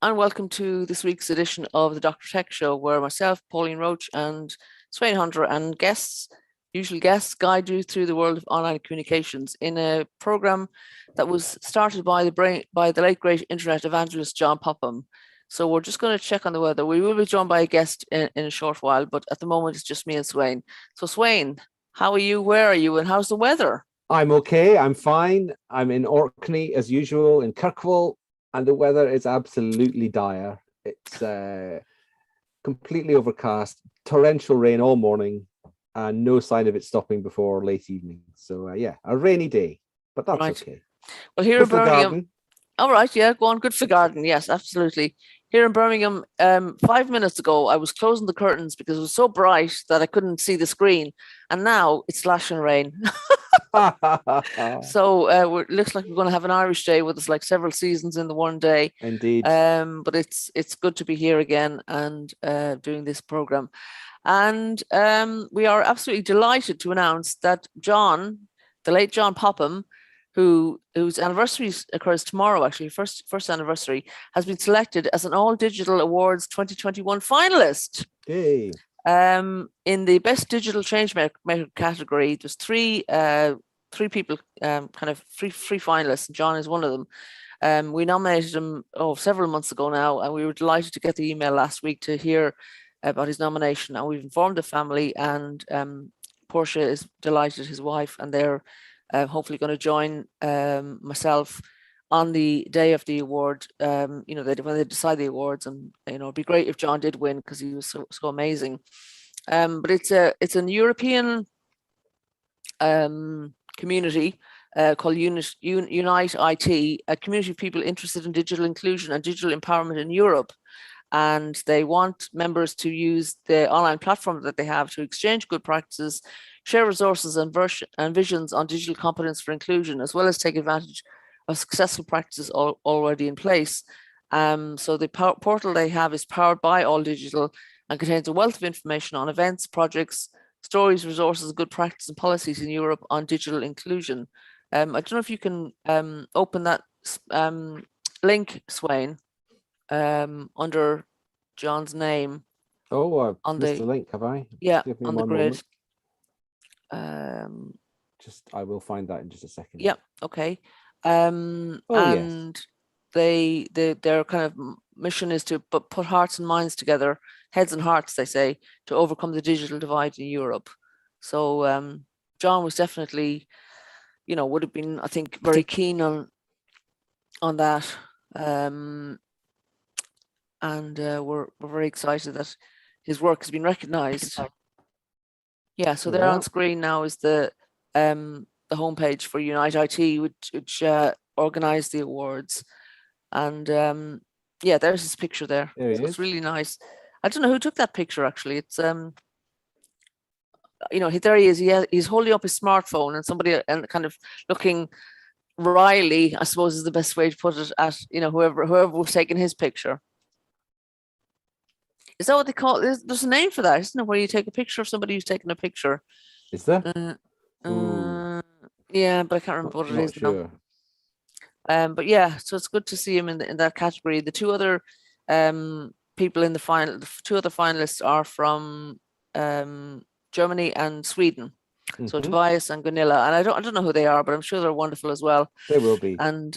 and welcome to this week's edition of the Dr. Tech Show, where myself, Pauline Roche, and Sweyn Hunter and usual guests, guide you through the world of online communications in a program that was started by the late great internet evangelist John Popham. So we're just going to check on the weather. We will be joined by a guest in a short while, but at the moment it's just me and Sweyn. So Sweyn, how are you? Where are you? And how's the weather? I'm okay. I'm fine. I'm in Orkney as usual in Kirkwall, and the weather is absolutely dire. It's completely overcast, torrential rain all morning, and no sign of it stopping before late evening. So yeah, a rainy day, but that's right. okay. Well, here in Birmingham, all right, yeah, go on. Good for garden. Yes, absolutely. Here in Birmingham, 5 minutes ago, I was closing the curtains because it was so bright that I couldn't see the screen, and now it's slashing rain. So it looks like we're going to have an Irish day with us, like several seasons in the one day. Indeed. But it's good to be here again and doing this program. And we are absolutely delighted to announce that John, the late John Popham, whose anniversary occurs tomorrow, actually, first anniversary, has been selected as an All Digital Awards 2021 finalist. Hey. In the Best Digital Changemaker category, there's three people, three finalists, and John is one of them. We nominated him several months ago now, and we were delighted to get the email last week to hear about his nomination, and we've informed the family, and Portia is delighted, his wife, and they're hopefully going to join myself on the day of the award, when they decide the awards. And it'd be great if John did win because he was so amazing. But it's an European community called Unite IT, a community of people interested in digital inclusion and digital empowerment in Europe. And they want members to use the online platform that they have to exchange good practices, share resources and visions on digital competence for inclusion, as well as take advantage of successful practices already in place. So the portal they have is powered by All Digital and contains a wealth of information on events, projects, stories, resources, good practice and policies in Europe on digital inclusion. I don't know if you can open that link, Sweyn, under John's name. Oh, on the link, have I? Yeah, on the grid. I will find that in just a second. Yeah, okay. Yes. Their kind of mission is to put hearts and minds together, heads and hearts, they say, to overcome the digital divide in Europe. So John was definitely, would have been, I think, very keen on that. And we're very excited that his work has been recognized. Yeah, so there on screen now is the homepage for Unite IT, which organized the awards. And there's his picture there. So it's really nice. I don't know who took that picture, actually. It's there he is. He's holding up his smartphone, and somebody and kind of looking wryly, I suppose is the best way to put it, at whoever was taking his picture. Is that what they call it? There's a name for that, isn't it? Where you take a picture of somebody who's taking a picture. Is there? Yeah, but I can't remember what it is now. But yeah, so it's good to see him in that category. The two other people in the final, the two other finalists are from Germany and Sweden. Mm-hmm. So Tobias and Gunilla, and I don't know who they are, but I'm sure they're wonderful as well. They will be. And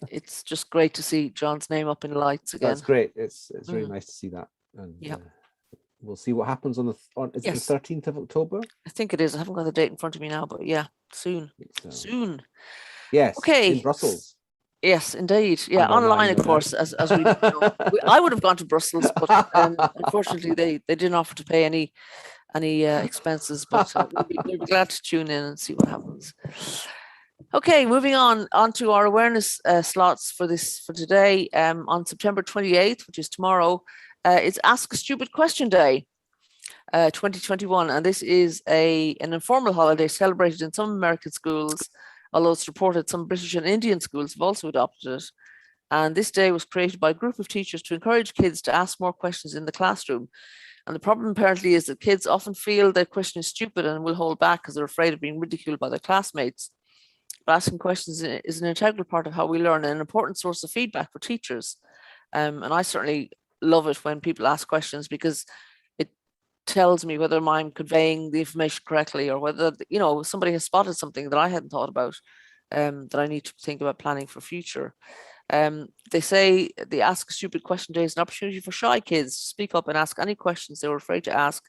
it's just great to see John's name up in lights again. That's great. It's really nice to see that. And we'll see what happens on the 13th of October. I think it is. I haven't got the date in front of me now, but yeah, soon. Soon. Yes. Okay. In Brussels. Yes, indeed. Yeah, online of course, as we know. I would have gone to Brussels, but unfortunately they didn't offer to pay any expenses. But we'll be glad to tune in and see what happens. Okay, moving on to our awareness slots for today. On September 28th, which is tomorrow, it's Ask a Stupid Question Day 2021, and this is an informal holiday celebrated in some American schools, although it's reported some British and Indian schools have also adopted it. And this day was created by a group of teachers to encourage kids to ask more questions in the classroom. And the problem apparently is that kids often feel their question is stupid and will hold back because they're afraid of being ridiculed by their classmates. But asking questions is an integral part of how we learn and an important source of feedback for teachers. And I certainly love it when people ask questions, because it tells me whether I'm conveying the information correctly, or whether, you know, somebody has spotted something that I hadn't thought about, that I need to think about planning for future. They say the Ask a Stupid Question Day is an opportunity for shy kids to speak up and ask any questions they were afraid to ask,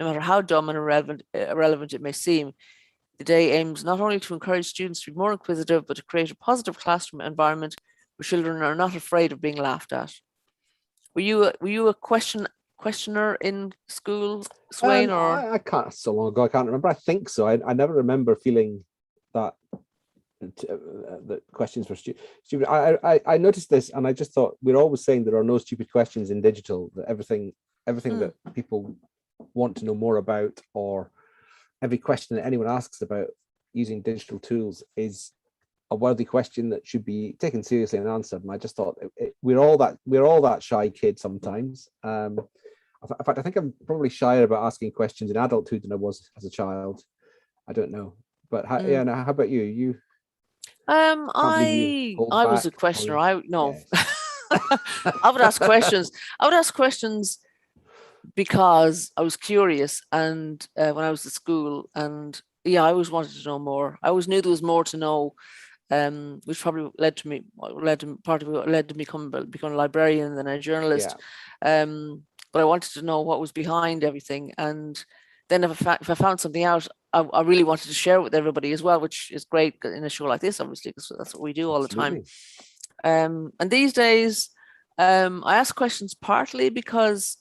no matter how dumb and irrelevant it may seem. The day aims not only to encourage students to be more inquisitive, but to create a positive classroom environment where children are not afraid of being laughed at. Were you a questioner in school, Sweyn, or? I can't, so long ago I can't remember. I think so. I never remember feeling that the questions were stupid. I noticed this, and I just thought, we're always saying there are no stupid questions in digital, that everything that people want to know more about, or every question that anyone asks about using digital tools, is a worthy question that should be taken seriously and answered. And I just thought, we're all that shy kid sometimes. In fact, I think I'm probably shyer about asking questions in adulthood than I was as a child. I don't know, but how about you? I was a questioner. Yes. I would ask questions. I would ask questions because I was curious, and when I was at school, and I always wanted to know more. I always knew there was more to know, which probably led to me become a librarian and then a journalist. But I wanted to know what was behind everything, and then if I found something out, I really wanted to share it with everybody as well, which is great in a show like this, obviously, because that's what we do all the time. And these days, I ask questions partly because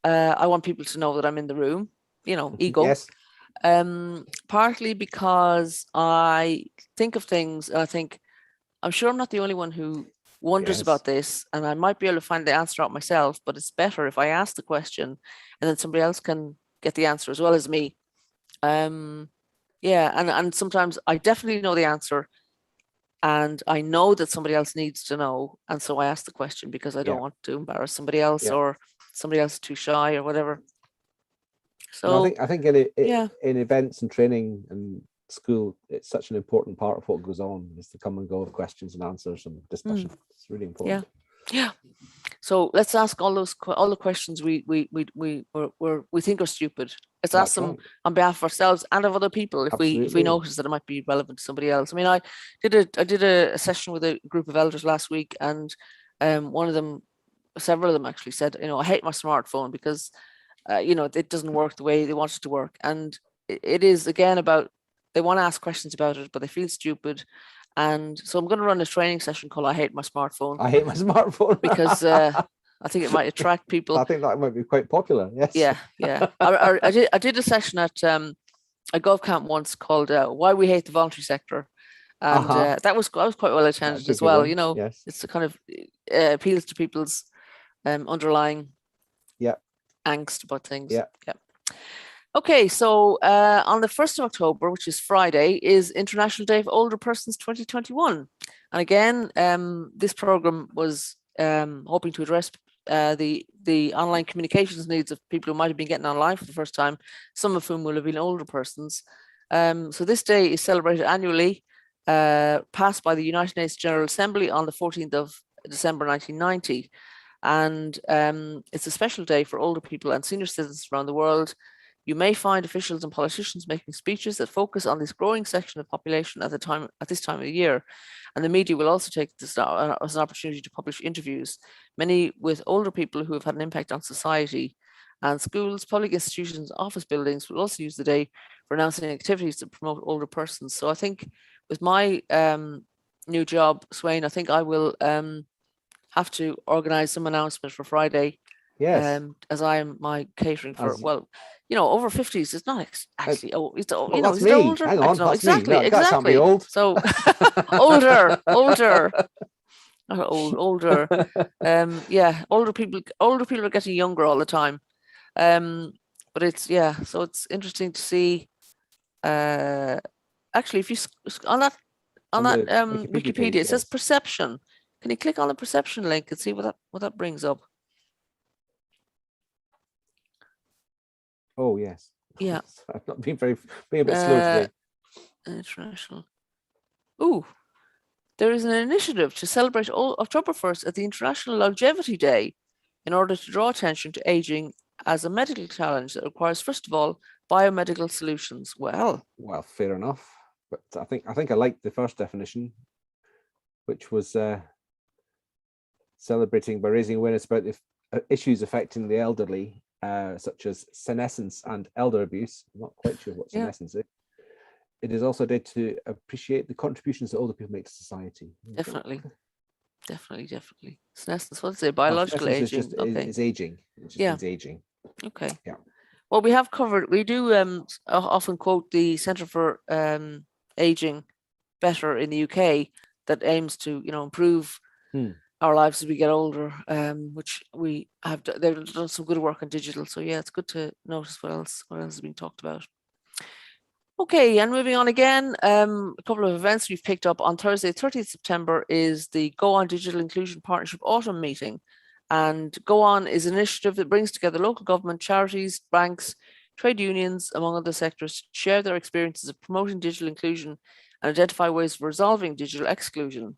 I want people to know that I'm in the room, ego. Yes. Partly because I think of things and I think, I'm sure I'm not the only one who wonders about this, and I might be able to find the answer out myself, but it's better if I ask the question and then somebody else can get the answer as well as me. And sometimes I definitely know the answer, and I know that somebody else needs to know, and so I ask the question because I don't want to embarrass somebody else, or somebody else is too shy or whatever. So I think in events and training and school, it's such an important part of what goes on, is the come and go of questions and answers and discussion. It's really important. Yeah. So let's ask all the questions we think are stupid. Let's ask them on behalf of ourselves and of other people if we notice that it might be relevant to somebody else. I mean, I did a session with a group of elders last week, and several of them actually said, I hate my smartphone because it doesn't work the way they want it to work. And it is, again, about, they want to ask questions about it, but they feel stupid. And so I'm going to run a training session called I Hate My Smartphone. I hate my smartphone. Because I think it might attract people. I think that might be quite popular. Yes. Yeah. I did a session at a golf camp once called Why We Hate the Voluntary Sector. And that was quite well attended as well. It's a kind of appeals to people's underlying angst about things. Yeah. Okay, so on the 1st of October, which is Friday, is International Day of Older Persons 2021. And again, this program was hoping to address the online communications needs of people who might have been getting online for the first time, some of whom will have been older persons. So this day is celebrated annually, passed by the United Nations General Assembly on the 14th of December 1990. And it's a special day for older people and senior citizens around the world. You may find officials and politicians making speeches that focus on this growing section of the population at this time of the year. And the media will also take this as an opportunity to publish interviews, many with older people who have had an impact on society. And schools, public institutions, office buildings will also use the day for announcing activities to promote older persons. So I think with my new job, Sweyn, I think I will have to organise some announcement for Friday. Yes. As I am my catering for, over 50s. It's not actually. It's that's is me. it older? Hang on, that's exactly. Me. No, exactly. Can't be old. So older. Not older. Older people are getting younger all the time. But it's so it's interesting to see. Actually, if you on that Wikipedia, it says perception. Can you click on the perception link and see what that brings up? Oh yes. Yeah. I've not been a bit slow today. International. Ooh. there is an initiative to celebrate October 1st as the International Longevity Day in order to draw attention to aging as a medical challenge that requires, first of all, biomedical solutions. Well, fair enough. But I think I like the first definition, which was celebrating by raising awareness about issues affecting the elderly, such as senescence and elder abuse. I'm not quite sure what senescence is. It is also a day to appreciate the contributions that older people make to society. Definitely. Senescence, what's it? Biological aging. It's aging. It just means aging. Okay. Yeah. Well, we have covered, we do often quote the Centre for Aging Better in the UK that aims to, improve our lives as we get older, which we have, they've done some good work on digital. So yeah, it's good to notice what else is being talked about. Okay, and moving on again, a couple of events we've picked up. On Thursday, 30th September is the Go On Digital Inclusion Partnership Autumn Meeting. And Go On is an initiative that brings together local government, charities, banks, trade unions, among other sectors, to share their experiences of promoting digital inclusion and identify ways of resolving digital exclusion.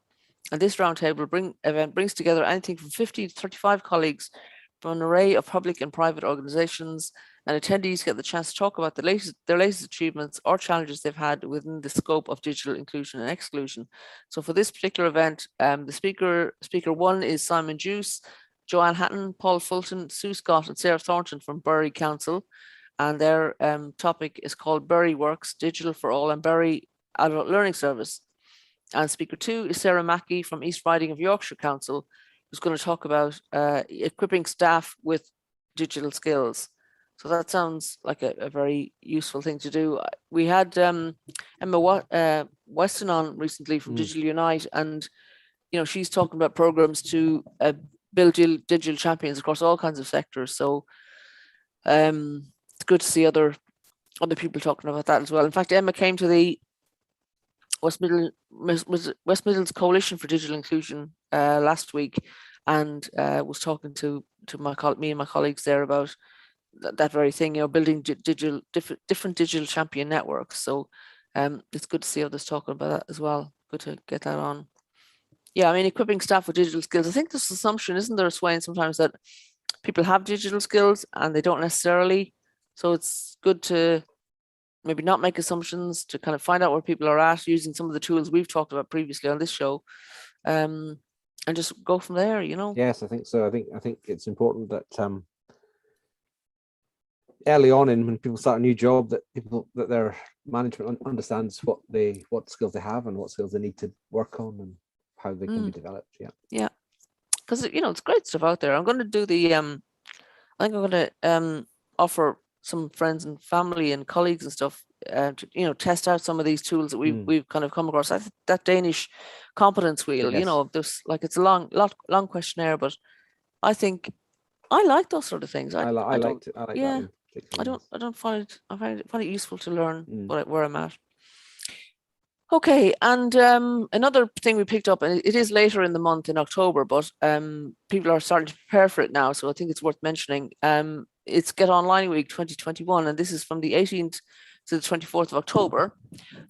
And this roundtable event brings together anything from 50 to 35 colleagues from an array of public and private organizations, and attendees get the chance to talk about their latest achievements or challenges they've had within the scope of digital inclusion and exclusion. So for this particular event, the speaker one is Simon Juice, Joanne Hatton, Paul Fulton, Sue Scott, and Sarah Thornton from Bury Council. And their topic is called Bury Works, Digital for All and Bury Adult Learning Service. And speaker two is Sarah Mackey from East Riding of Yorkshire Council, who's going to talk about equipping staff with digital skills. So that sounds like a very useful thing to do. We had Emma Weston on recently from Digital Unite, and she's talking about programs to build digital champions across all kinds of sectors. So it's good to see other people talking about that as well. In fact, Emma came to the West Midlands Coalition for Digital Inclusion last week, and was talking to me and my colleagues there about that very thing, building different digital champion networks. So it's good to see others talking about that as well. Good to get that on. Yeah, I mean, equipping staff with digital skills. I think this assumption, isn't there, Sweyn, sometimes that people have digital skills and they don't necessarily. So it's good to maybe not make assumptions, to kind of find out where people are at using some of the tools we've talked about previously on this show, and just go from there, Yes, I think so. I think it's important that early on when people start a new job, that their management understands what skills they have and what skills they need to work on and how they can be developed. Yeah, because it's great stuff out there. I'm going to do the I think I'm going to offer some friends and family and colleagues and stuff to test out some of these tools that we've kind of come across. That Danish competence wheel, yes. there's it's a long questionnaire, but I think I like those sort of things. I like that. I find it useful to learn where I'm at. Okay, and another thing we picked up, and it is later in the month in October, but people are starting to prepare for it now, so I think it's worth mentioning. It's Get Online Week 2021, and this is from the 18th to the 24th of October,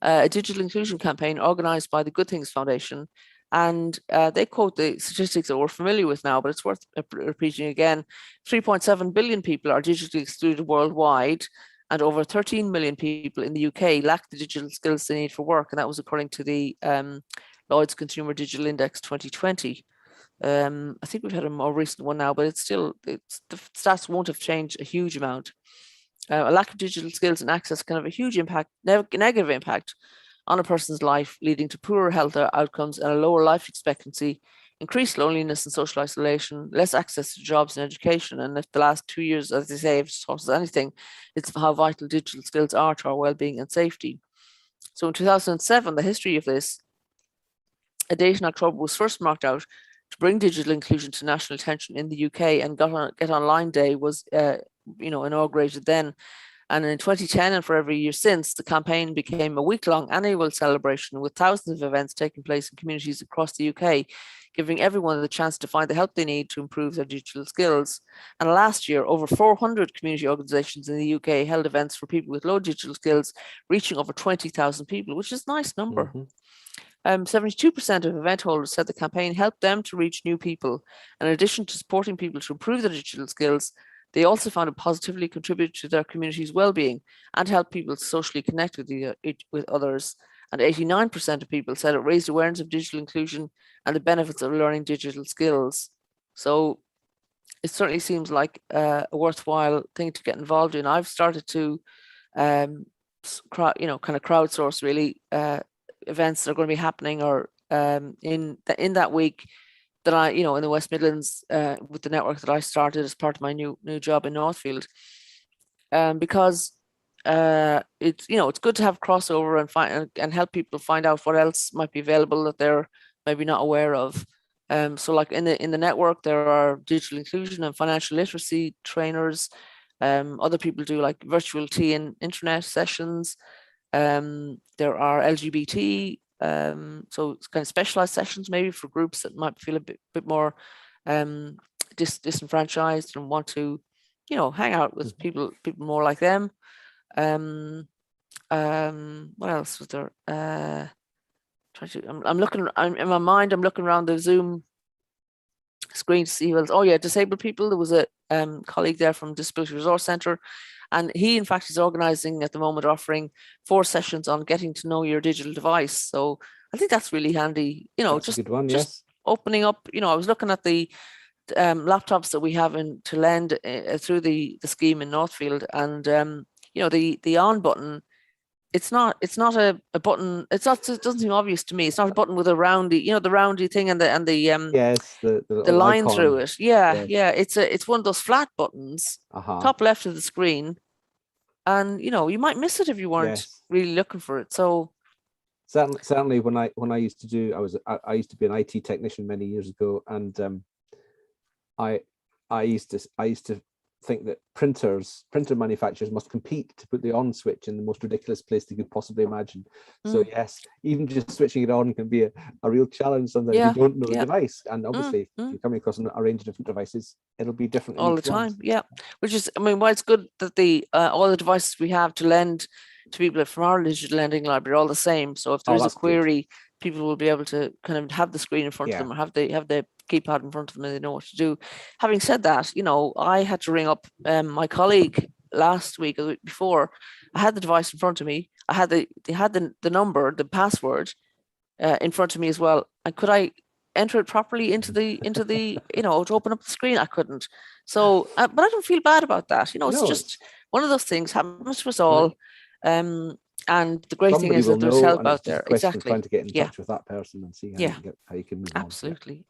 a digital inclusion campaign organised by the Good Things Foundation. And they quote the statistics that we're familiar with now, but it's worth repeating again. 3.7 billion people are digitally excluded worldwide, and over 13 million people in the UK lack the digital skills they need for work. And that was according to the Lloyd's Consumer Digital Index 2020. I think we've had a more recent one now, but the stats won't have changed a huge amount. A lack of digital skills and access can have a huge impact, negative impact on a person's life, leading to poorer health outcomes and a lower life expectancy, increased loneliness and social isolation, less access to jobs and education. And if the last 2 years, as they say, have taught us anything, it's how vital digital skills are to our well-being and safety. So in 2007, the history of this, a date in October was first marked out to bring digital inclusion to national attention in the UK, and Get Online Day was inaugurated then. And in 2010 and for every year since, the campaign became a week-long annual celebration with thousands of events taking place in communities across the UK, giving everyone the chance to find the help they need to improve their digital skills. And last year, over 400 community organisations in the UK held events for people with low digital skills, reaching over 20,000 people, which is a nice number. 72% of event holders said the campaign helped them to reach new people. And in addition to supporting people to improve their digital skills, they also found it positively contributed to their community's well-being and helped people socially connect with others. And 89% of people said it raised awareness of digital inclusion and the benefits of learning digital skills. So it certainly seems like a worthwhile thing to get involved in. I've started to, kind of crowdsource really events that are going to be happening or in that week that I, in the West Midlands with the network that I started as part of my new job in Northfield, because it's good to have crossover and find and help people find out what else might be available that they're maybe not aware of. So like in the network, there are digital inclusion and financial literacy trainers. Other people do like virtual tea and internet sessions. There are LGBT, so it's kind of specialized sessions maybe for groups that might feel a bit more disenfranchised and want to, hang out with people more like them. What else was there? I'm looking. In my mind, I'm looking around the Zoom screen to see who else. Oh yeah, disabled people. There was a colleague there from Disability Resource Centre, and he in fact is organising at the moment, offering 4 sessions on getting to know your digital device. So I think that's really handy. That's a good one, yes. Opening up. I was looking at the laptops that we have to lend through the scheme in Northfield, and the on button. It's not a button. It doesn't seem obvious to me. It's not a button with a roundy, the roundy thing and the yes, the line icon through it. Yeah, yes. It's one of those flat buttons, top left of the screen, and you might miss it if you weren't really looking for it. So certainly when I used to do, I used to be an IT technician many years ago, and I used to think that printer manufacturers must compete to put the on switch in the most ridiculous place they could possibly imagine. So yes, even just switching it on can be a real challenge sometimes. You don't know the device, and obviously if you're coming across a range of different devices, it'll be different all the time. Which is, why it's good that the all the devices we have to lend to people from our digital lending library are all the same. So if there's a query, people will be able to kind of have the screen in front of them, or have the keypad in front of them, and they know what to do. Having said that, I had to ring up my colleague last week or the week before. I had the device in front of me. They had the number, the password in front of me as well. And could I enter it properly into the to open up the screen? I couldn't. So, but I don't feel bad about that. It's just one of those things, happens to us all. And the great thing is that there's help out there. Exactly. Trying to get in touch with that person and see how you can move on. Absolutely.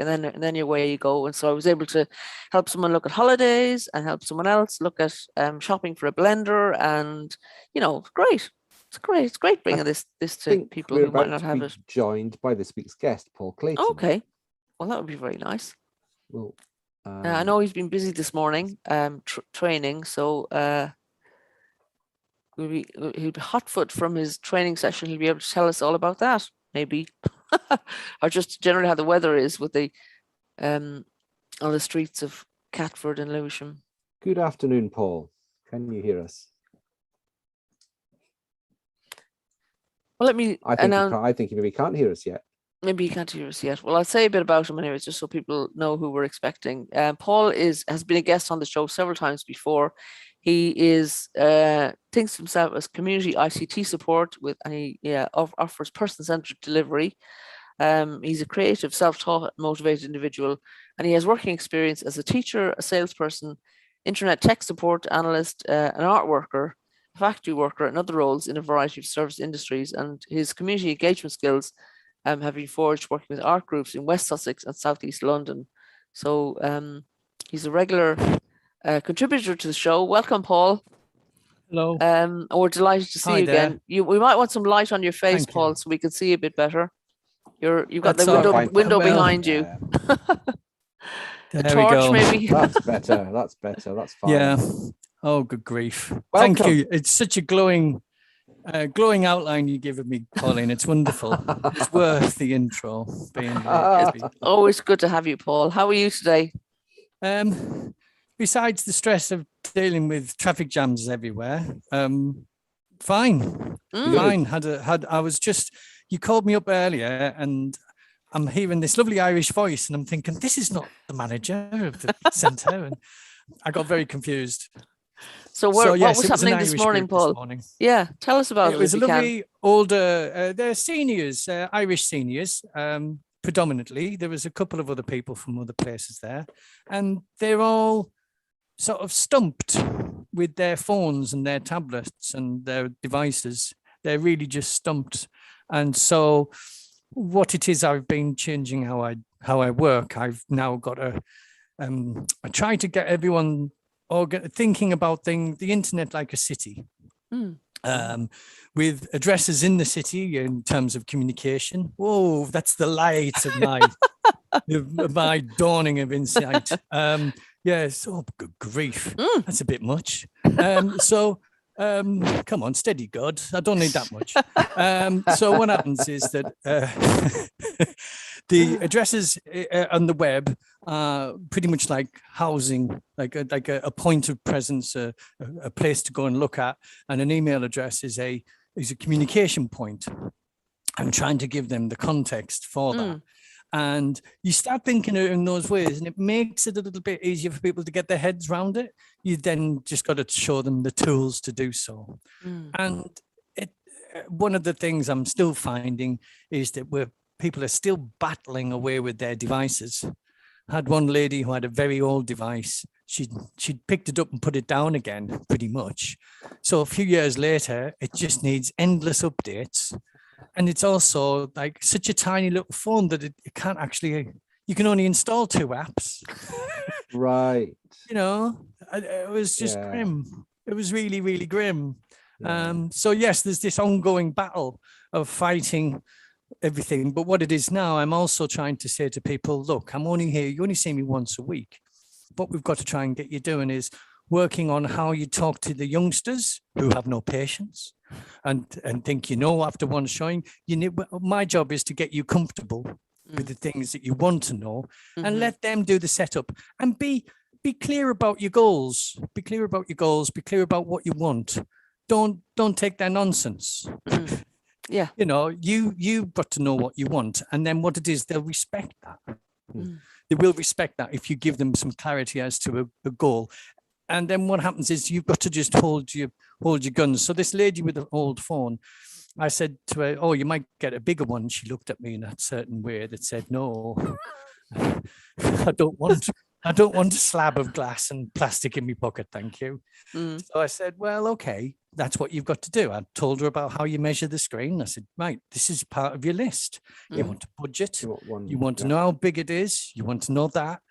And then away you go. And so I was able to help someone look at holidays and help someone else look at shopping for a blender. And great. It's great bringing this to people who might not have it. Joined by this week's guest, Paul Clayton. Okay. Well, that would be very nice. Well, I know he's been busy this morning, training. So. He'll be hot foot from his training session. He'll be able to tell us all about that, maybe, or just generally how the weather is with the on the streets of Catford and Lewisham. Good afternoon, Paul. Can you hear us? Well, let me. I think he maybe can't hear us yet. Maybe he can't hear us yet. Well, I'll say a bit about him anyways, just so people know who we're expecting. Paul has been a guest on the show several times before. He thinks of himself as community ICT support and he offers person-centered delivery. He's a creative, self-taught, motivated individual, and he has working experience as a teacher, a salesperson, internet tech support analyst, an art worker, a factory worker, and other roles in a variety of service industries. And his community engagement skills have been forged working with art groups in West Sussex and Southeast London. So he's a regular contributor to the show. Welcome, Paul. Hello. We're delighted to see you again. We might want some light on your face, Paul, so we can see a bit better. You've got the window behind you. A torch, maybe. That's better. That's fine. Yeah. Oh, good grief. Welcome. Thank you. It's such a glowing outline you give me, Pauline. It's wonderful. It's worth the intro. It's always good to have you, Paul. How are you today? Besides the stress of dealing with traffic jams everywhere, fine. Fine. I was just you called me up earlier and I'm hearing this lovely Irish voice and I'm thinking, this is not the manager of the centre. And I got very confused. So what was happening this morning, Paul? Yeah, tell us about it. It was a lovely older, they're seniors, Irish seniors, predominantly. There was a couple of other people from other places there, and they're all sort of stumped with their phones and their tablets and their devices. They're really just stumped. And so what it is, I've been changing how I work. I've now got I try to get everyone thinking about the internet like a city, with addresses in the city in terms of communication. Whoa, that's the light of my dawning of insight. Yes, oh, good grief, that's a bit much. Come on, steady, God. I don't need that much. So what happens is that the addresses on the web are pretty much like housing, like a point of presence, a place to go and look at, and an email address is a communication point. I'm trying to give them the context for that. And you start thinking it in those ways, and it makes it a little bit easier for people to get their heads around it. You then just got to show them the tools to do so. And one of the things I'm still finding is that people are still battling away with their devices. I had one lady who had a very old device. She'd picked it up and put it down again, pretty much. So a few years later, it just needs endless updates. And it's also like such a tiny little phone that it can't actually, you can only install 2 apps. Right. You know, it was just grim. It was really, really grim. So yes, there's this ongoing battle of fighting everything. But what it is now, I'm also trying to say to people, look, I'm only here. You only see me once a week. What we've got to try and get you doing is working on how you talk to the youngsters who have no patience and think, after one showing, my job is to get you comfortable with the things that you want to know, and let them do the setup, and be clear about your goals. Be clear about your goals. Be clear about what you want. Don't take their nonsense. Yeah. You've got to know what you want, and then what it is, they'll respect that. They will respect that if you give them some clarity as to a goal. And then what happens is you've got to just hold your guns. So this lady with the old phone, I said to her, oh, you might get a bigger one. She looked at me in a certain way that said, no, I don't want a slab of glass and plastic in my pocket, thank you. So I said, well, okay, that's what you've got to do. I told her about how you measure the screen. I said, right, this is part of your list. You want a budget. You want to know how big it is. You want to know that.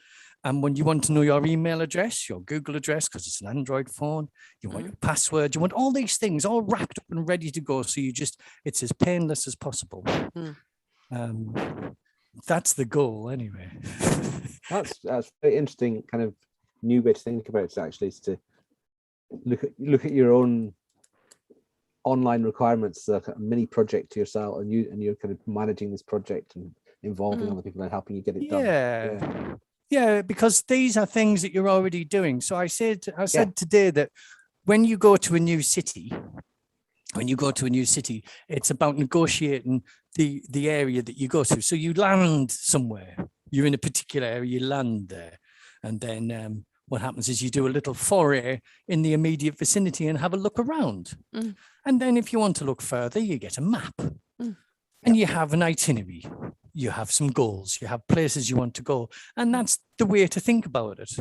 And when you want to know your email address, your Google address, because it's an Android phone, you want your password, you want all these things all wrapped up and ready to go. So it's as painless as possible. That's the goal anyway. That's very interesting kind of new way to think about it, actually, is to look at your own online requirements, like a mini project to yourself, and you're kind of managing this project and involving other people and helping you get it done. Yeah, because these are things that you're already doing. So I said today that when you go to a new city, it's about negotiating the area that you go to. So you land somewhere, you're in a particular area, you land there. And then what happens is you do a little foray in the immediate vicinity and have a look around. And then if you want to look further, you get a map and you have an itinerary. You have some goals, you have places you want to go. And that's the way to think about it.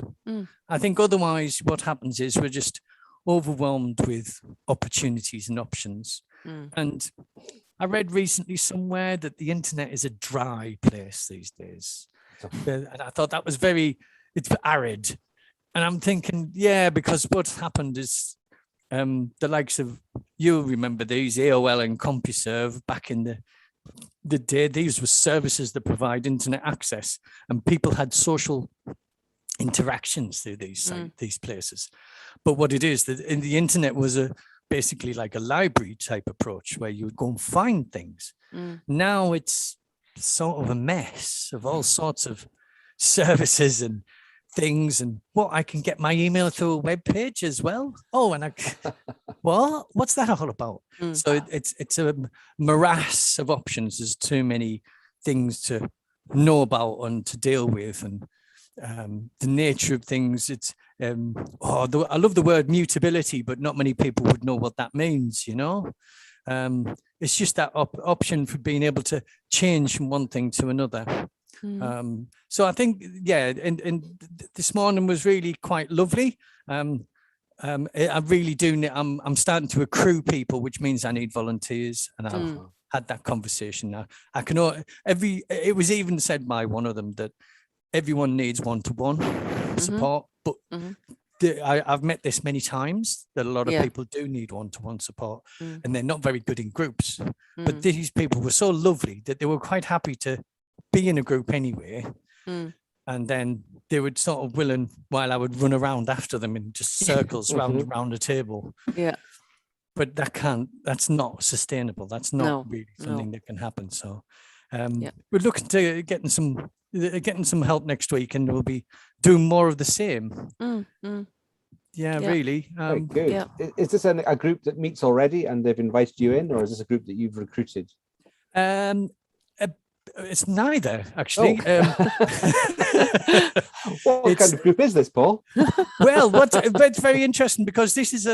I think otherwise what happens is we're just overwhelmed with opportunities and options. And I read recently somewhere that the internet is a dry place these days. And I thought that was it's arid. And I'm thinking, because what's happened is the likes of, you'll remember these, AOL and CompuServe back in the day, these were services that provide internet access, and people had social interactions through these places. But what it is, that in the internet was basically like a library type approach where you would go and find things. Now it's sort of a mess of all sorts of services and things, and I can get my email through a web page as well. Oh, and what's that all about? So it's a morass of options. There's too many things to know about and to deal with, and the nature of things. It's I love the word mutability, but not many people would know what that means. It's just that option for being able to change from one thing to another. So I think, and this morning was really quite lovely. I really do. I'm starting to accrue people, which means I need volunteers, and I've had that conversation now. It was even said by one of them that everyone needs one-to-one support, but I've met this many times that a lot of people do need one-to-one support, and they're not very good in groups. But these people were so lovely that they were quite happy to be in a group anyway. And then they would sort of willing while I would run around after them in just circles round the table. Yeah. But that's not sustainable. That's not really something that can happen. So we're looking to getting some help next week, and we'll be doing more of the same. Really. Very good. Yeah. Is this a group that meets already and they've invited you in, or is this a group that you've recruited? It's neither, actually. What kind of group is this, Paul? Well, it's very interesting, because this is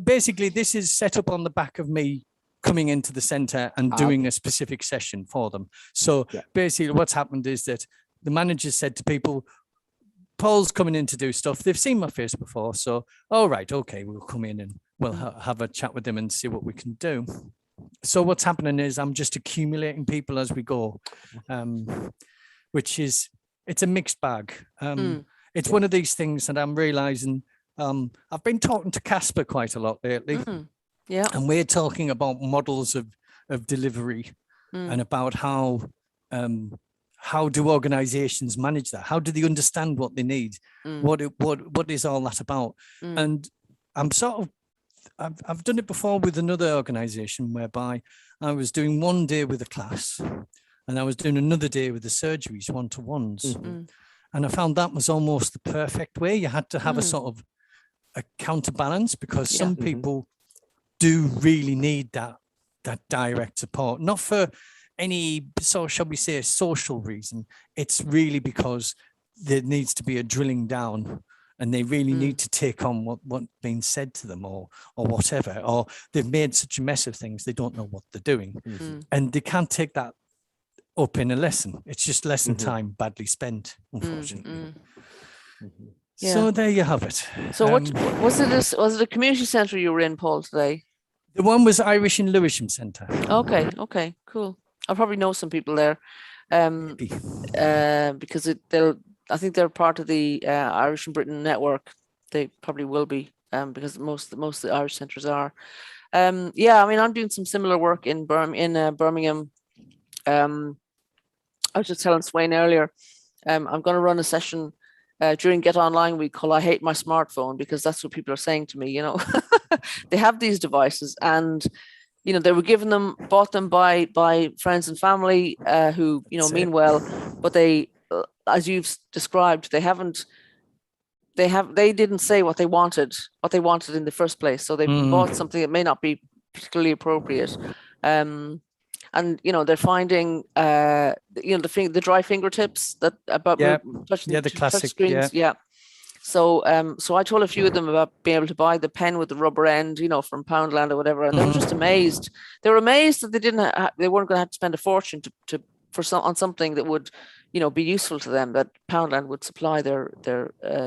basically this is set up on the back of me coming into the centre and doing a specific session for them. So basically what's happened is that the manager said to people, Paul's coming in to do stuff. They've seen my face before. So, all right, okay, we'll come in and we'll have a chat with them and see what we can do. So what's happening is I'm just accumulating people as we go, which is, it's a mixed bag. It's one of these things that I'm realizing. I've been talking to Casper quite a lot lately. And we're talking about models of delivery and about how do organizations manage that? How do they understand what they need? What is all that about? And I'm sort of, I've done it before with another organization whereby I was doing one day with a class and I was doing another day with the surgeries, one-to-ones. And I found that was almost the perfect way. You had to have a sort of a counterbalance, because some people do really need that direct support, not for any, so shall we say, social reason. It's really because there needs to be a drilling down, and they really need to take on what's being said to them, or whatever, or they've made such a mess of things they don't know what they're doing, and they can't take that up in a lesson. It's just lesson time badly spent, unfortunately. So there you have it. So what was it? Was it a community centre you were in, Paul, today? The one was Irish in Lewisham Centre. Okay, cool. I probably know some people there, because I think they're part of the Irish in Britain network. They probably will be, because most of the Irish centres are. I mean, I'm doing some similar work in Birmingham. I was just telling Sweyn earlier, I'm going to run a session during Get Online Week called "I Hate My Smartphone," because that's what people are saying to me. They have these devices, and they were bought them by friends and family who mean well, but they, as you've described, they didn't say what they wanted in the first place. So they bought something that may not be particularly appropriate. And they're finding the dry fingertips that about touching the classic touch screens. So I told a few of them about being able to buy the pen with the rubber end, from Poundland or whatever, and they were just amazed. They were amazed that they weren't going to have to spend a fortune on something that would be useful to them, that Poundland would supply their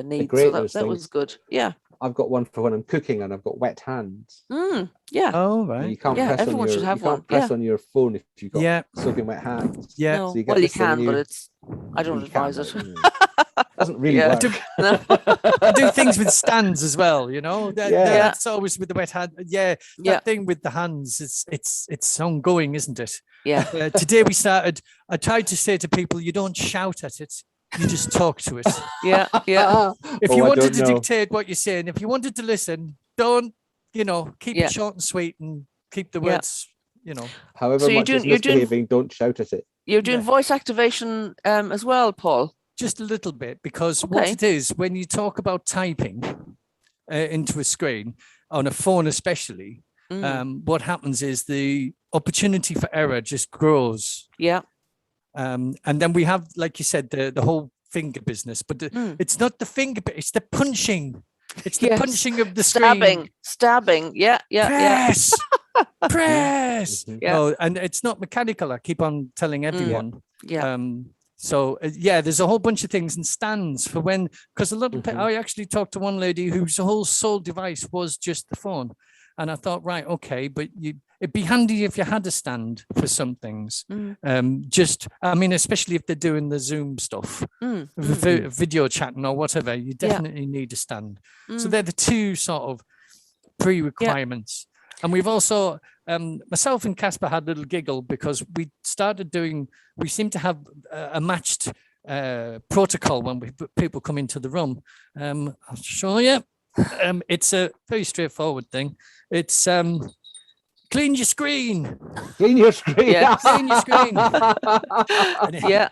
needs. So that was good. Yeah. I've got one for when I'm cooking and I've got wet hands. Yeah. Oh, right. You can't press everyone should have one. Press on your phone if you've got soaking wet hands. Yeah. No. So You can, but I don't advise it. Doesn't really work. I do things with stands as well, That's always with the wet hand. That thing with the hands, it's ongoing, isn't it? Yeah. Today I tried to say to people, you don't shout at it, you just talk to it. Yeah. If you wanted to dictate what you're saying, if you wanted to listen, don't, keep it short and sweet and keep the words, However so much it's misbehaving, don't shout at it. You're doing voice activation as well, Paul? Just a little bit, because what it is, when you talk about typing into a screen, on a phone especially, what happens is the opportunity for error just grows. Yeah. And then we have, like you said, the whole finger business, but it's not the finger, it's the punching. It's the punching of the screen. Stabbing. Yeah. Press. Press. Yeah. Oh, and it's not mechanical. I keep on telling everyone. Yeah. So there's a whole bunch of things and stands for when, because a lot of I actually talked to one lady whose whole sole device was just the phone. And I thought, right, okay, but it'd be handy if you had a stand for some things. Especially if they're doing the Zoom stuff, video chatting or whatever, you definitely need a stand. So they're the two sort of pre-requirements. Yeah. And we've also, myself and Casper had a little giggle because we seem to have a matched protocol when people come into the room. I'll show you. It's a very straightforward thing. It's clean your screen. Clean your screen. Yeah. Clean your screen. Yeah.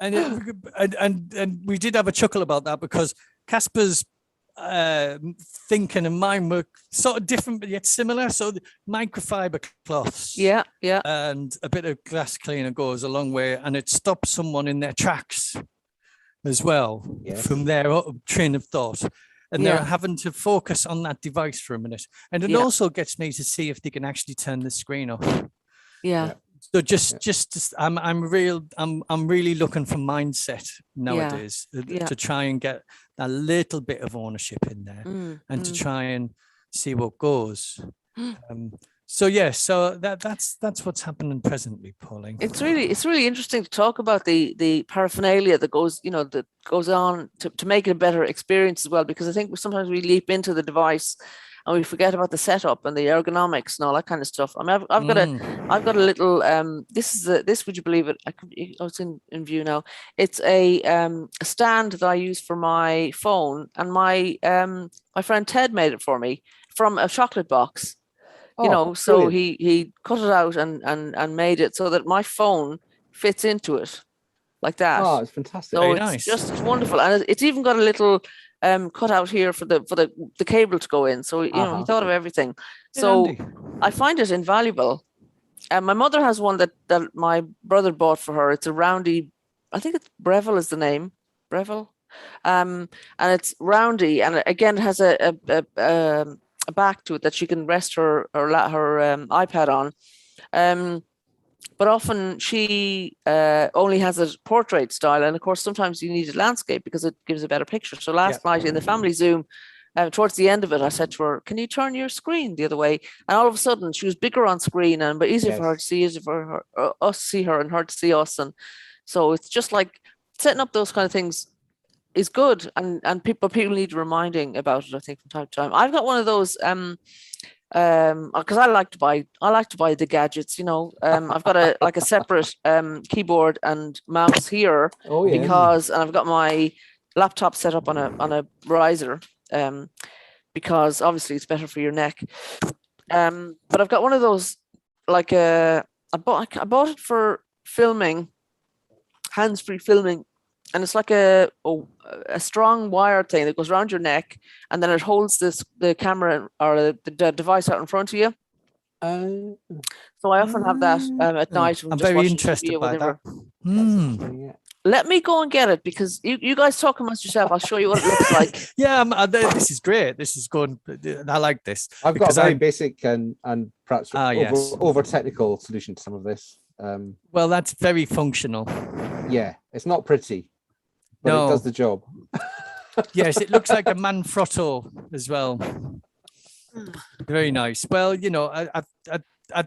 And we did have a chuckle about that because Casper's thinking and mine were sort of different but yet similar. So the microfiber cloths. Yeah. And a bit of glass cleaner goes a long way, and it stops someone in their tracks as well from their train of thought. And they're having to focus on that device for a minute. And it also gets me to see if they can actually turn the screen off. Yeah. So I'm really looking for mindset nowadays to try and get a little bit of ownership in there and to try and see what goes. So that's what's happening presently, Pauline. It's really interesting to talk about the paraphernalia that goes on to make it a better experience as well, because I think sometimes we leap into the device and we forget about the setup and the ergonomics and all that kind of stuff. I mean, I've got a little this would you believe it? It's in view now. It's a stand that I use for my phone, and my friend Ted made it for me from a chocolate box. So he cut it out and made it so that my phone fits into it like that. Oh, it's fantastic. So it's just wonderful. And it's even got a little cut out here for the cable to go in. So, he thought of everything. So I find it invaluable. And my mother has one that my brother bought for her. It's a roundy, I think it's Breville is the name. Breville. And it's roundy. And again, it has a back to it that she can rest her iPad on, but often she only has a portrait style, and of course sometimes you need a landscape because it gives a better picture. So last night in the family Zoom, towards the end of it, I said to her, "Can you turn your screen the other way?" And all of a sudden she was bigger on screen but easier for her to see, easier for us to see her and her to see us, and so it's just like setting up those kind of things is good, and people need reminding about it, I think, from time to time. I've got one of those because I like to buy the gadgets, I've got a separate keyboard and mouse here because and I've got my laptop set up on a riser because obviously it's better for your neck, but I've got one of those I bought it for filming, hands-free filming. And it's like a strong wire thing that goes around your neck, and then it holds the camera or the device out in front of you. So I often have that at night. I'm very interested by that. Let me go and get it, because you guys talk amongst yourself. I'll show you what it looks like. This is great. This is good. I like this. I've got a very basic and perhaps over technical solution to some of this. Well, that's very functional. Yeah, it's not pretty, but it does the job. Yes, it looks like a Manfrotto as well. Very nice. Well,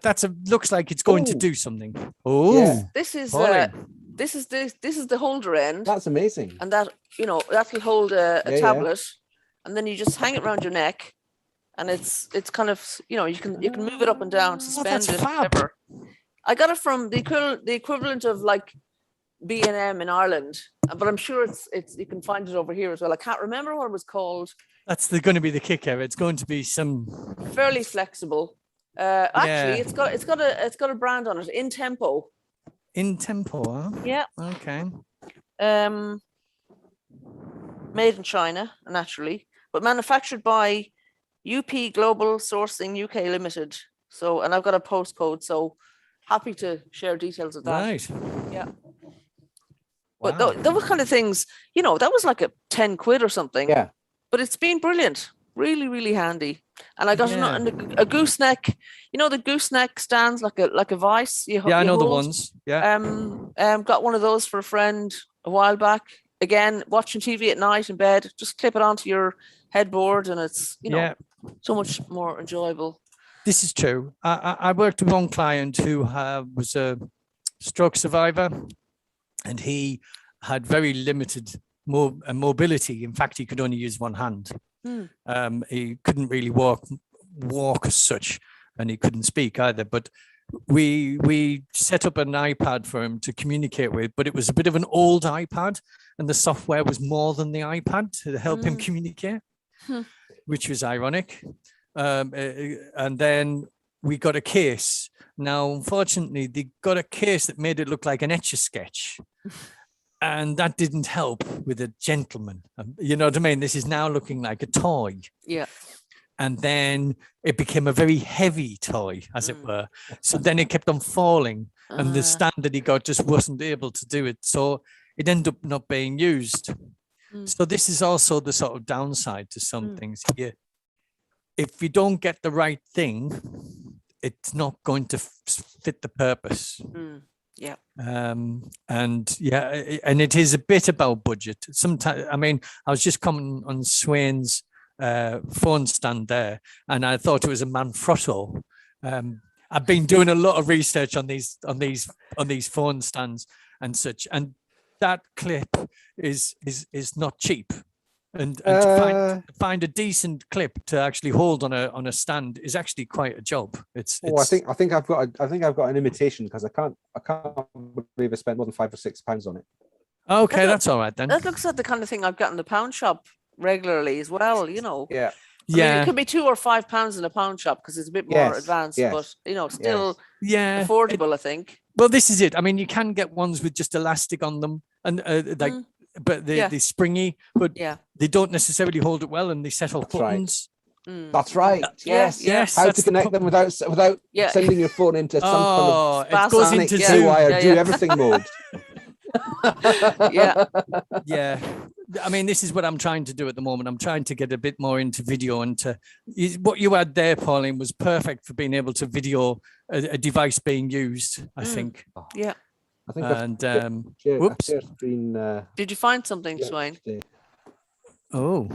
that's looks like it's going to do something. Oh, yeah. This is the holder end. That's amazing. And that that will hold a tablet, and then you just hang it around your neck, and it's kind of you can move it up and down, suspend it, whatever. I got it from the equivalent of like B&M in Ireland, but I'm sure it's you can find it over here as well. I can't remember what it was called. That's going to be the kicker. It's going to be some fairly flexible. Actually, it's got a brand on it. In Tempo. In Tempo, huh? Yeah. Okay. Made in China, naturally, but manufactured by UP Global Sourcing UK Limited. So, and I've got a postcode, so happy to share details of that. Right. Yeah. Wow. But those kind of things, you know, that was like a 10 quid or something. Yeah. But it's been brilliant. Really, really handy. And I got Yeah. a gooseneck, you know, the gooseneck stands like a vice. Yeah, I know the ones. Yeah. Got one of those for a friend a while back. Again, watching TV at night in bed, just clip it onto your headboard and it's, you know, so much more enjoyable. This is true. I worked with one client who was a stroke survivor, and he had very limited mobility. In fact, he could only use one hand. He couldn't really walk as such, and he couldn't speak either. But we set up an iPad for him to communicate with, but it was a bit of an old iPad, and the software was more than the iPad to help him communicate, which was ironic. And then we got a case. Now, unfortunately, they got a case that made it look like an Etch-a-Sketch. And that didn't help with a gentleman. You know what I mean? This is now looking like a toy. Yeah. And then it became a very heavy toy, as it were. So then it kept on falling, and the stand that he got just wasn't able to do it. So it ended up not being used. So this is also the sort of downside to some things here. If you don't get the right thing, it's not going to fit the purpose. Yeah. And it is a bit about budget. Sometimes, I mean, I was just commenting on Sweyn's phone stand there, and I thought it was a Manfrotto. I've been doing a lot of research on these phone stands and such, and that clip is not cheap. And to find a decent clip to actually hold on a stand is actually quite a job. I think I've got an imitation, because I can't believe I spent more than £5 or £6 on it. Okay, that's all right then. That looks like the kind of thing I've got in the pound shop regularly as well, you know. Yeah. I mean, it could be £2 or £5 in a pound shop because it's a bit more advanced, but you know, still affordable, I think. Well, this is it. I mean, you can get ones with just elastic on them, and but they're springy, but they don't necessarily hold it well, and they set off buttons. That's right. Yes. How to connect them without sending your phone into some kind of it goes into do everything mode. Yeah. I mean, this is what I'm trying to do at the moment. I'm trying to get a bit more into video, and what you had there, Pauline, was perfect for being able to video a device being used, I think. Yeah. I think whoops. Did you find something, Sweyn? Oh,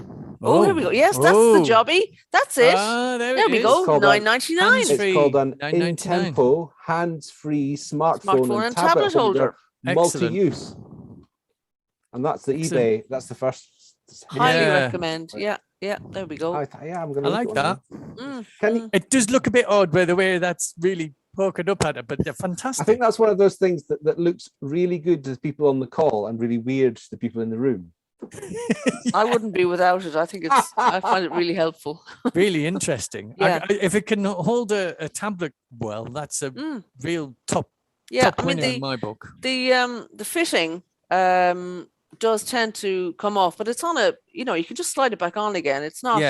here we go. Yes, that's the jobby. That's it. There we go. $9.99. It's called an in-tempo, hands-free smartphone and tablet holder, multi-use. And that's the eBay. That's the first. Highly recommend. Yeah. There we go. I'm going to. I like that. It does look a bit odd by the way that's really poking up at it, but they're fantastic. I think that's one of those things that looks really good to people on the call and really weird to the people in the room. I wouldn't be without it. I find it really helpful. Really interesting. Yeah. If it can hold a tablet well, that's a real top winner in my book. The fitting does tend to come off, but it's on you can just slide it back on again. It's not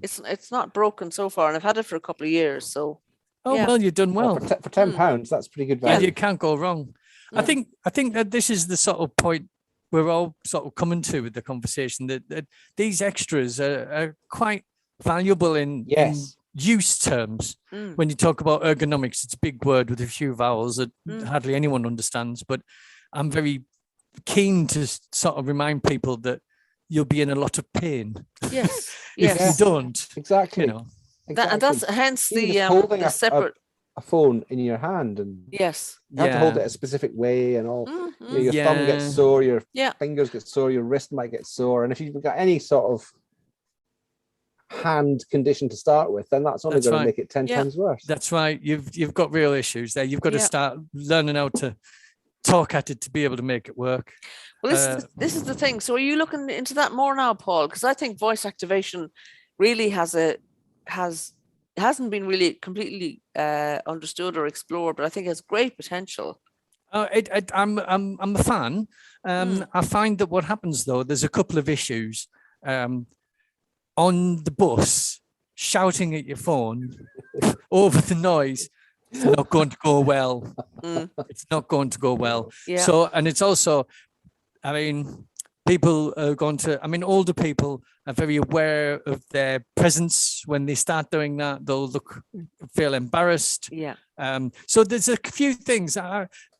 it's not broken so far, and I've had it for a couple of years, so well, you've done well. For £10, that's pretty good value. Yeah, you can't go wrong. I think that this is the sort of point we're all sort of coming to with the conversation, that these extras are quite valuable in use terms. When you talk about ergonomics, it's a big word with a few vowels that hardly anyone understands, but I'm very keen to sort of remind people that you'll be in a lot of pain if you don't. Exactly. You know. Exactly. And that's hence holding the separate a phone in your hand, and you have to hold it a specific way, and all. Your thumb gets sore, your fingers get sore, your wrist might get sore, and if you've got any sort of hand condition to start with, then that's only going to make it 10 times worse. That's right. You've got real issues there. You've got to start learning how to talk at it to be able to make it work. Well, this is the thing. So are you looking into that more now, Paul? Because I think voice activation really hasn't been really completely understood or explored, but I think it has great potential. I'm a fan. I find that what happens though, there's a couple of issues. On the bus, shouting at your phone over the noise, it's not going to go well. It's not going to go well. Yeah. So, and it's also, I mean, people are going to, I mean, older people are very aware of their presence. When they start doing that, they'll feel embarrassed. Yeah. So there's a few things.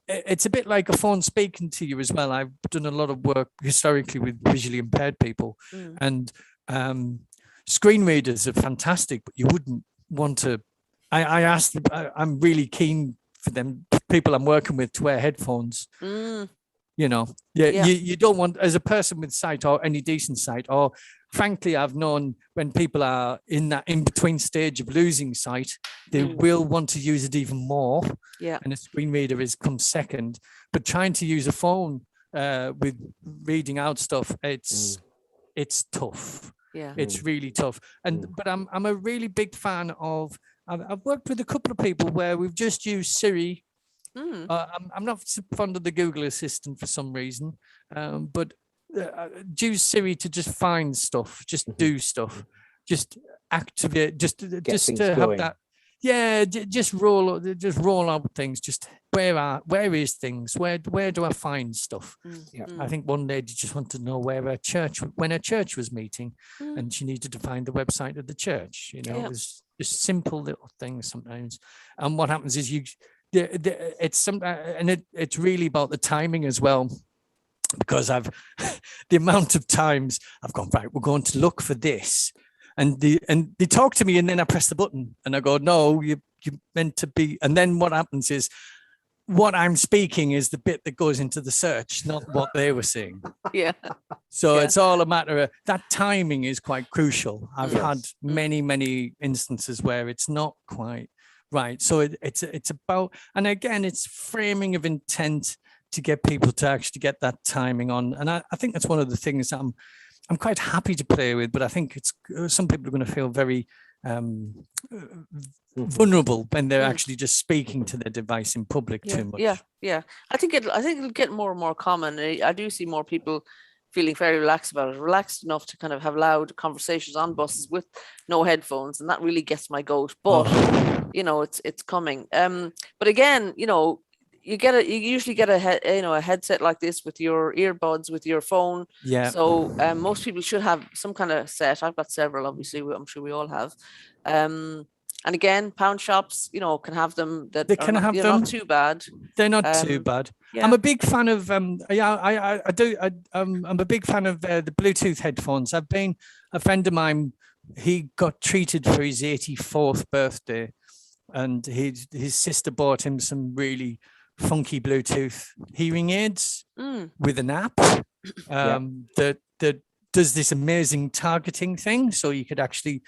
It's a bit like a phone speaking to you as well. I've done a lot of work historically with visually impaired people, and screen readers are fantastic, but you wouldn't want to. I asked, I'm really keen for them, people I'm working with, to wear headphones. You know, you don't want, as a person with sight or any decent sight, or frankly, I've known when people are in that in-between stage of losing sight, they will want to use it even more. Yeah. And a screen reader is comes second. But trying to use a phone with reading out stuff, it's tough. Yeah. It's really tough. And but I'm a really big fan of. I've worked with a couple of people where we've just used Siri. I'm not fond of the Google Assistant for some reason, but use Siri to just find stuff, just do stuff, just activate, just to have that. Yeah, just roll out things. Just where is things? Where do I find stuff? I think one lady just wanted to know when her church was meeting, and she needed to find the website of the church. You know, it was just simple little things sometimes. And what happens is it's really about the timing as well, because the amount of times I've gone, right, we're going to look for this, and they talk to me, and then I press the button and I go, no, you meant to be, and then what happens is what I'm speaking is the bit that goes into the search, not what they were saying. Yeah. So it's all a matter of that timing is quite crucial. I've had many instances where it's not quite right. So it's about, and again, it's framing of intent to get people to actually get that timing on. And I think that's one of the things that I'm quite happy to play with, but I think some people are going to feel very vulnerable when they're actually just speaking to their device in public too much. Yeah. I think it'll get more and more common. I do see more people feeling very relaxed about it, relaxed enough to kind of have loud conversations on buses with no headphones, and that really gets my goat. But you know, it's coming. But again, you know, you usually get a headset like this with your earbuds, with your phone. Yeah. So most people should have some kind of set. I've got several, obviously. I'm sure we all have. And again, pound shops, you know, can have them. That they can have them. Not too bad. They're not too bad. Yeah. I'm a big fan of. I'm a big fan of the Bluetooth headphones. I've been a friend of mine. He got treated for his 84th birthday, and his sister bought him some really funky Bluetooth hearing aids with an app that does this amazing targeting thing. So you could actually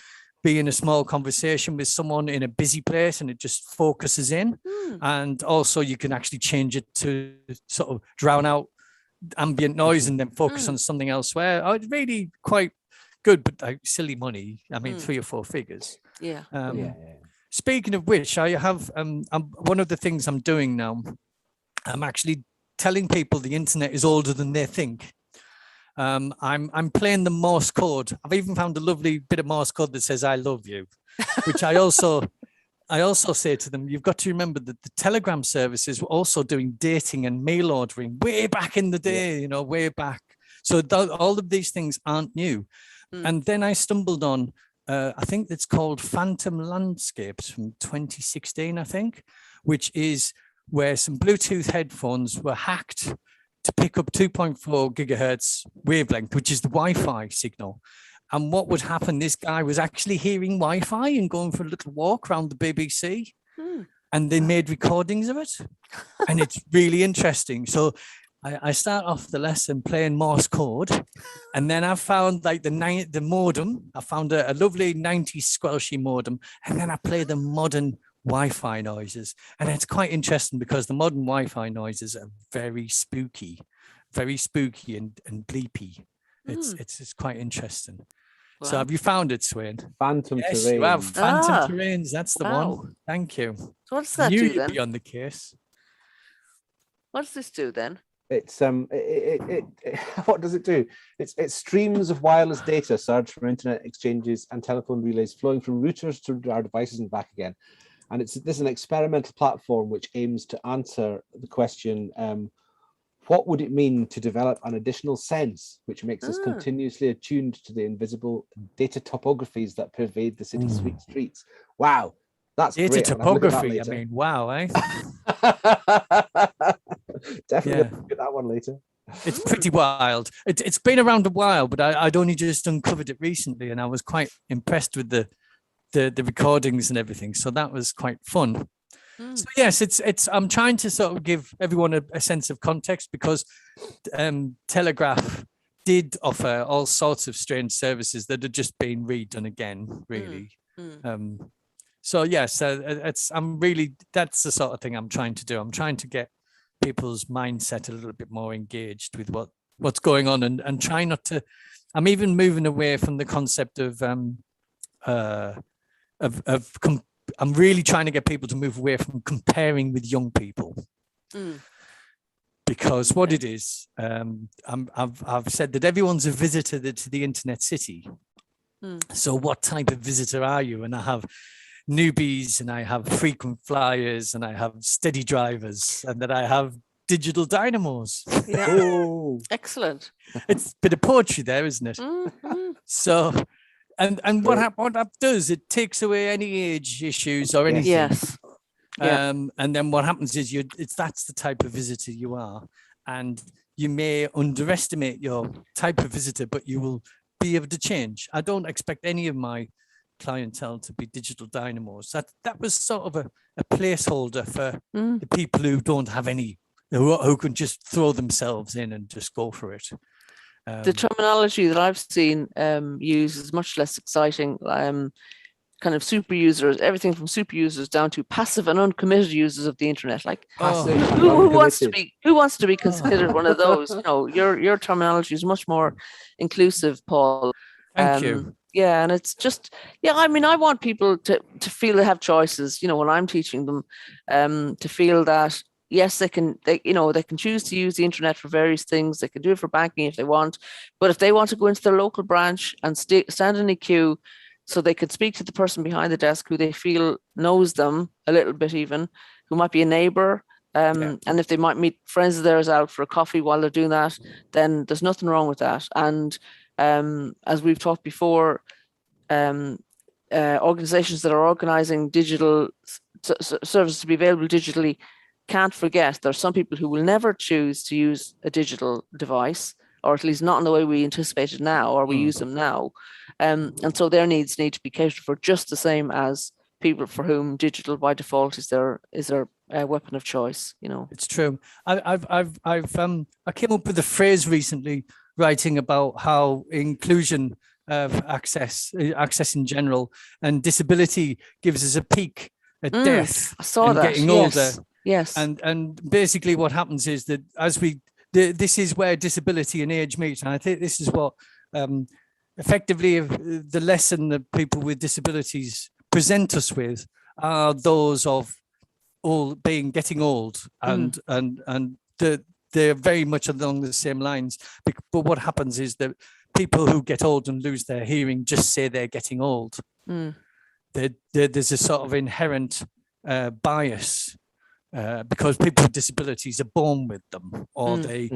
be in a small conversation with someone in a busy place and it just focuses in. And also you can actually change it to sort of drown out ambient noise and then focus on something elsewhere. Oh, it's really quite good, but like silly money. I mean, 3 or 4 figures. Yeah. Speaking of which, I have one of the things I'm doing now, I'm actually telling people the internet is older than they think. I'm playing the Morse code. I've even found a lovely bit of Morse code that says "I love you," which I also say to them, you've got to remember that the telegram services were also doing dating and mail ordering way back in the day, you know, way back. So all of these things aren't new. And then I stumbled on, I think it's called Phantom Landscapes from 2016, I think, which is where some Bluetooth headphones were hacked to pick up 2.4 gigahertz wavelength, which is the Wi-Fi signal. And what would happen, this guy was actually hearing Wi-Fi and going for a little walk around the BBC, and they made recordings of it. And it's really interesting. So I start off the lesson playing Morse code, and then I found like the modem. I found a lovely 90s squelchy modem, and then I play the modern Wi-Fi noises. And it's quite interesting because the modern Wi-Fi noises are very spooky and bleepy. It's quite interesting. Wow. So have you found it, Sweyn? Phantom Yes, Terrains. you have. Phantom Terrains. That's the one. Thank you. So what does that do You'd then? be on the case. What does this do then? It's what does it do? It streams of wireless data surge from internet exchanges and telephone relays flowing from routers to our devices and back again. And this is an experimental platform which aims to answer the question, what would it mean to develop an additional sense which makes us continuously attuned to the invisible data topographies that pervade the city streets? Wow, that's data great. topography. I mean, wow, eh? Definitely look at that one later. It's pretty wild. It's been around a while, but I'd only just uncovered it recently, and I was quite impressed with the recordings and everything. So that was quite fun. So yes, it's I'm trying to sort of give everyone a sense of context, because Telegraph did offer all sorts of strange services that had just been redone again, really. So yes, that's the sort of thing I'm trying to do. I'm trying to get people's mindset a little bit more engaged with what's going on, and try not to. I'm even moving away from the concept of I'm really trying to get people to move away from comparing with young people, because what it is, I've said that everyone's a visitor to the internet city. So what type of visitor are you? And I have newbies, and I have frequent flyers, and I have steady drivers, and that I have digital dynamos. Yeah. Oh, Excellent. It's a bit of poetry there, isn't it? So. And what that does, it takes away any age issues or anything. Yes. And then what happens is that's the type of visitor you are. And you may underestimate your type of visitor, but you will be able to change. I don't expect any of my clientele to be digital dynamos. That was sort of a placeholder for the people who don't have any, who can just throw themselves in and just go for it. The terminology that I've seen used is much less exciting. Kind of super users, everything from super users down to passive and uncommitted users of the internet. Like, passive. who wants to be considered one of those? You know, your terminology is much more inclusive, Paul. Thank you. Yeah, and it's just, I mean, I want people to feel they have choices. You know, when I'm teaching them, to feel that. Yes, they can choose to use the internet for various things. They can do it for banking if they want, but if they want to go into their local branch and stand in a queue so they could speak to the person behind the desk who they feel knows them a little bit, even who might be a neighbor, and if they might meet friends of theirs out for a coffee while they're doing that, then there's nothing wrong with that. And as we've talked before, organizations that are organizing digital services to be available digitally can't forget there's some people who will never choose to use a digital device, or at least not in the way we anticipate it now, or we use them now. And so their needs need to be catered for just the same as people for whom digital by default is their weapon of choice. You know, it's true. I came up with a phrase recently, writing about how inclusion of access in general and disability gives us a peak at death. I saw and that. Getting older. Yes. And basically what happens is that this is where disability and age meet. And I think this is what effectively the lesson that people with disabilities present us with are those of getting old, and they're very much along the same lines. But what happens is that people who get old and lose their hearing just say they're getting old. There's a sort of inherent bias. Because people with disabilities are born with them, or they,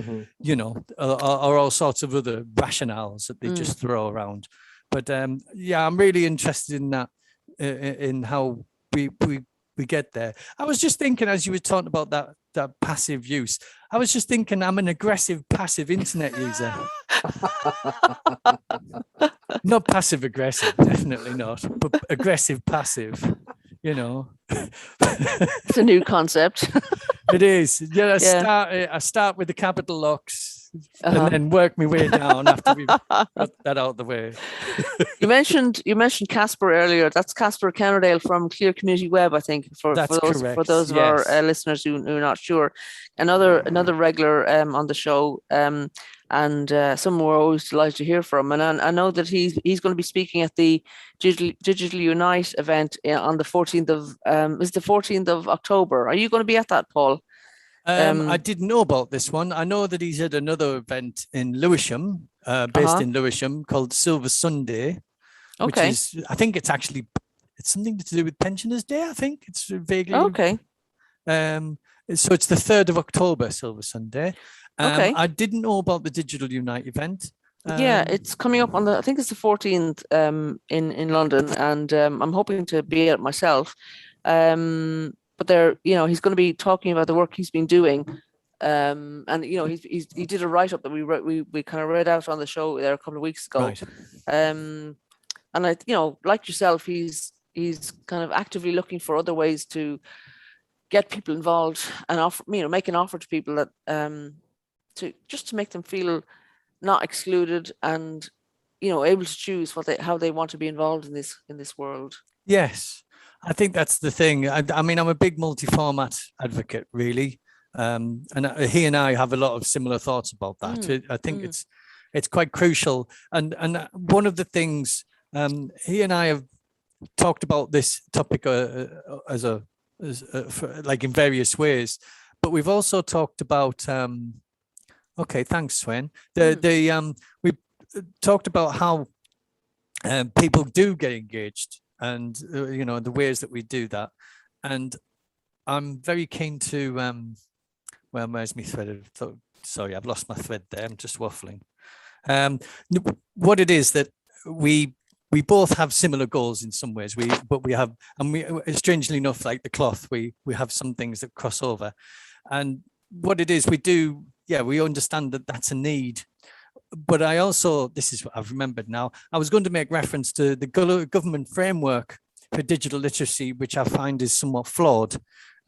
are all sorts of other rationales that they just throw around. But I'm really interested in that, in how we get there. I was just thinking, as you were talking about that passive use, I was just thinking I'm an aggressive passive internet user. Not passive aggressive, definitely not, but aggressive passive. You know, it's a new concept. It is. I start with the capital locks and then work my way down after we've got that out of the way. You mentioned Casper earlier. That's Casper Cannerdale from Clear Community Web, I think. For those of our listeners who are not sure, another regular on the show. And someone we're always delighted to hear from. And I know that he's going to be speaking at the Digital Unite event on the 14th of October. Are you going to be at that, Paul? I didn't know about this one. I know that he's at another event in Lewisham, based in Lewisham, called Silver Sunday, which Okay. is, I think it's something to do with Pensioners' Day. I think it's vaguely. Okay. So it's the 3rd of October, Silver Sunday. Okay. I didn't know about the Digital Unite event. Yeah, it's coming up on I think it's the 14th in London, and I'm hoping to be at it myself. But he's going to be talking about the work he's been doing. And he did a write-up that we kind of read out on the show there a couple of weeks ago. Right. And like yourself, he's kind of actively looking for other ways to get people involved and offer, make an offer to people that to make them feel not excluded and able to choose how they want to be involved in this world. Yes, I think that's the thing. I mean, I'm a big multi-format advocate, really, and he and I have a lot of similar thoughts about that. I think it's quite crucial, and one of the things he and I have talked about this topic like in various ways, but we've also talked about. Okay, thanks, Sweyn. We talked about how people do get engaged, and the ways that we do that. And I'm very keen to. Where's my thread? Sorry, I've lost my thread there. I'm just waffling. What it is that we both have similar goals in some ways. But we have, and we strangely enough, like the cloth, we have some things that cross over, and what it is we do. Yeah, we understand that that's a need. But I also, this is what I've remembered now, I was going to make reference to the government framework for digital literacy, which I find is somewhat flawed,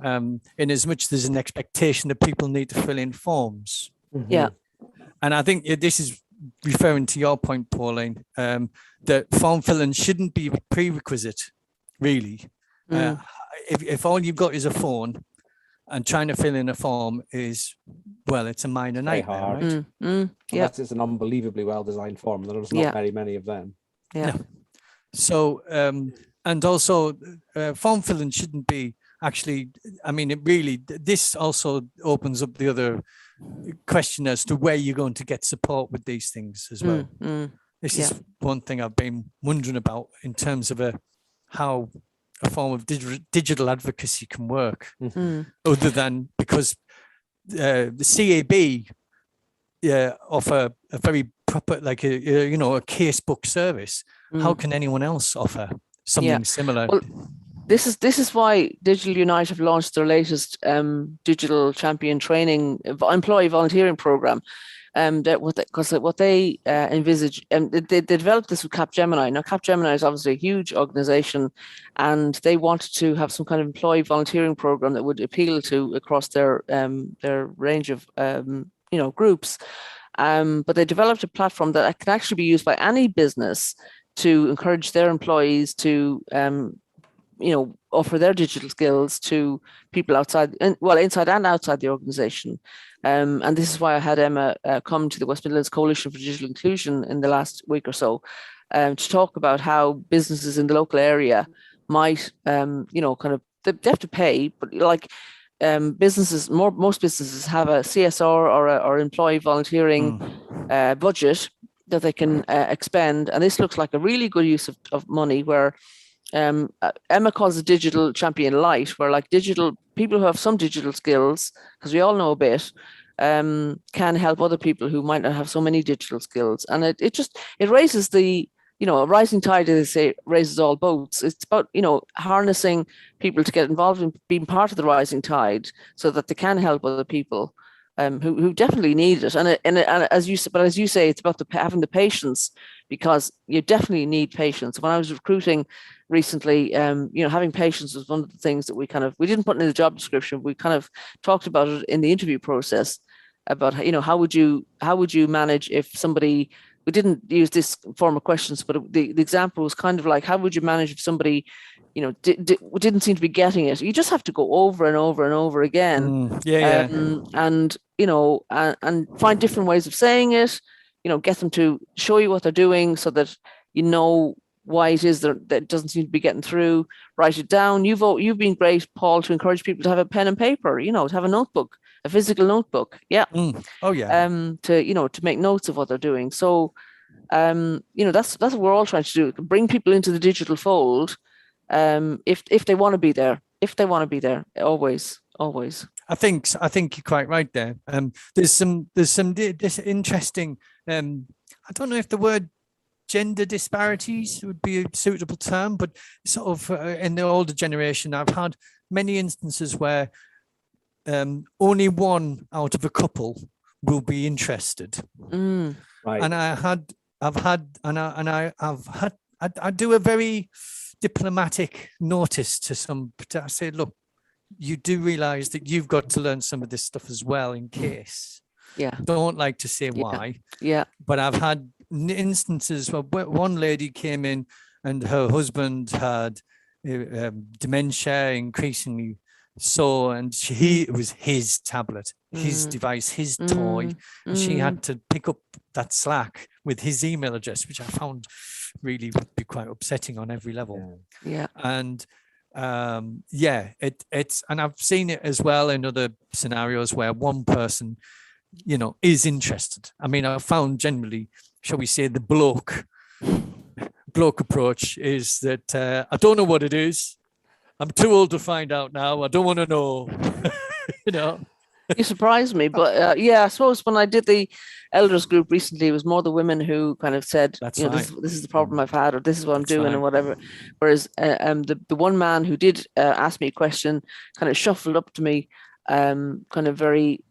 in as much there's an expectation that people need to fill in forms. Mm-hmm. Yeah. And I think this is referring to your point, Pauline, that form filling shouldn't be a prerequisite, really. If all you've got is a phone, and trying to fill in a form is, well, it's a minor nightmare, right? Yeah. Unless it's an unbelievably well-designed form. There's not very many of them. Yeah. No. So, and also form filling shouldn't be actually, I mean, this also opens up the other question as to where you're going to get support with these things as well. This is one thing I've been wondering about in terms of how a form of digital advocacy can work, other than because the CAB offer a very proper, like a casebook service. How can anyone else offer something similar? Well, this is why Digital Unite have launched their latest digital champion training employee volunteering program. Because what they envisage, they developed this with Capgemini. Now, Capgemini is obviously a huge organization, and they wanted to have some kind of employee volunteering program that would appeal to across their range of groups. But they developed a platform that can actually be used by any business to encourage their employees to offer their digital skills to people inside and outside the organization. And this is why I had Emma come to the West Midlands Coalition for Digital Inclusion in the last week or so to talk about how businesses in the local area might, kind of, they have to pay, but like businesses, most businesses have a CSR or employee volunteering budget that they can expend. And this looks like a really good use of money where Emma calls it digital champion light, where like digital people who have some digital skills, because we all know a bit, can help other people who might not have so many digital skills. And it raises the, a rising tide, as they say, raises all boats. It's about, harnessing people to get involved in being part of the rising tide so that they can help other people who definitely need it. And as you say, it's about having the patience, because you definitely need patience. When I was recruiting recently, having patience was one of the things that we didn't put in the job description. We kind of talked about it in the interview process about, how would you manage if somebody, we didn't use this form of questions, but the example was kind of like, how would you manage if somebody, didn't seem to be getting it? You just have to go over and over and over again. And find different ways of saying it, get them to show you what they're doing so that why it is that it doesn't seem to be getting through. Write it down. You've been great, Paul, to encourage people to have a pen and paper, to have a notebook a physical notebook. Yeah. Oh yeah. To make notes of what they're doing. So, that's what we're all trying to do. Bring people into the digital fold. If they want to be there, always. I think you're quite right there. There's some this interesting. I don't know if the word gender disparities would be a suitable term, but sort of in the older generation, I've had many instances where only one out of a couple will be interested. Right. And I do a very diplomatic notice to some. I say, look, you do realize that you've got to learn some of this stuff as well in case. Yeah. Don't like to say why. Yeah. But I've had instances where one lady came in and her husband had dementia, increasingly so, and it was his tablet, his device, his toy, and she had to pick up that Slack with his email address, which I found really would be quite upsetting on every level. Yeah. And it's and I've seen it as well in other scenarios where one person, is interested. I mean, I've found generally, shall we say, the bloke approach is that I don't know what it is. I'm too old to find out now. I don't want to know. You surprised me, but I suppose when I did the elders group recently, it was more the women who kind of said, That's this is the problem I've had, or this is what I'm That's doing, right. and whatever. Whereas the one man who did ask me a question kind of shuffled up to me, kind of very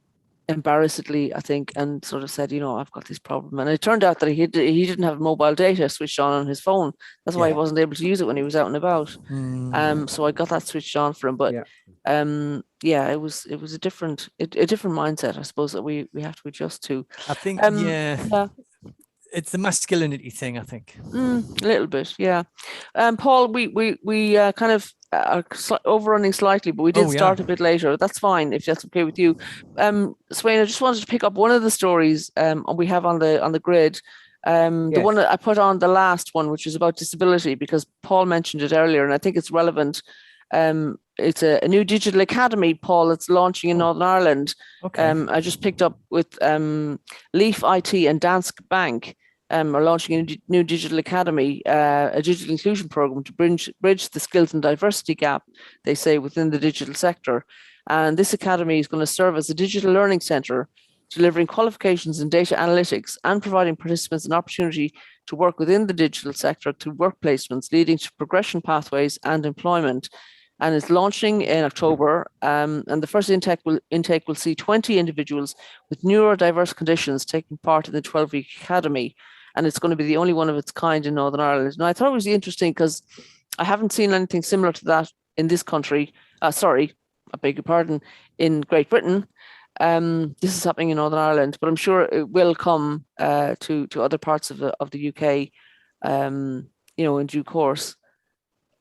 embarrassedly, I think, and sort of said, I've got this problem. And it turned out that he didn't have mobile data switched on his phone. That's why he wasn't able to use it when he was out and about. So I got that switched on for him. But it was a different mindset, I suppose, that we have to adjust to. I think it's the masculinity thing, I think. A little bit, yeah. Paul, we kind of are overrunning slightly, but we did start a bit later. That's fine if that's okay with you. Sweyn, I just wanted to pick up one of the stories we have on the grid. The one that I put on the last one, which is about disability, because Paul mentioned it earlier, and I think it's relevant. It's a new digital academy, Paul, that's launching in Northern Ireland. Okay. I just picked up with Leaf IT and Danske Bank are launching a new digital academy, a digital inclusion program to bridge the skills and diversity gap, they say, within the digital sector. And this academy is going to serve as a digital learning centre, delivering qualifications in data analytics and providing participants an opportunity to work within the digital sector through work placements, leading to progression pathways and employment. And it's launching in October. And the first intake will see 20 individuals with neurodiverse conditions taking part in the 12-week academy. And it's going to be the only one of its kind in Northern Ireland. And I thought it was interesting because I haven't seen anything similar to that in this country. I beg your pardon, in Great Britain. This is happening in Northern Ireland, but I'm sure it will come to other parts of the UK, in due course.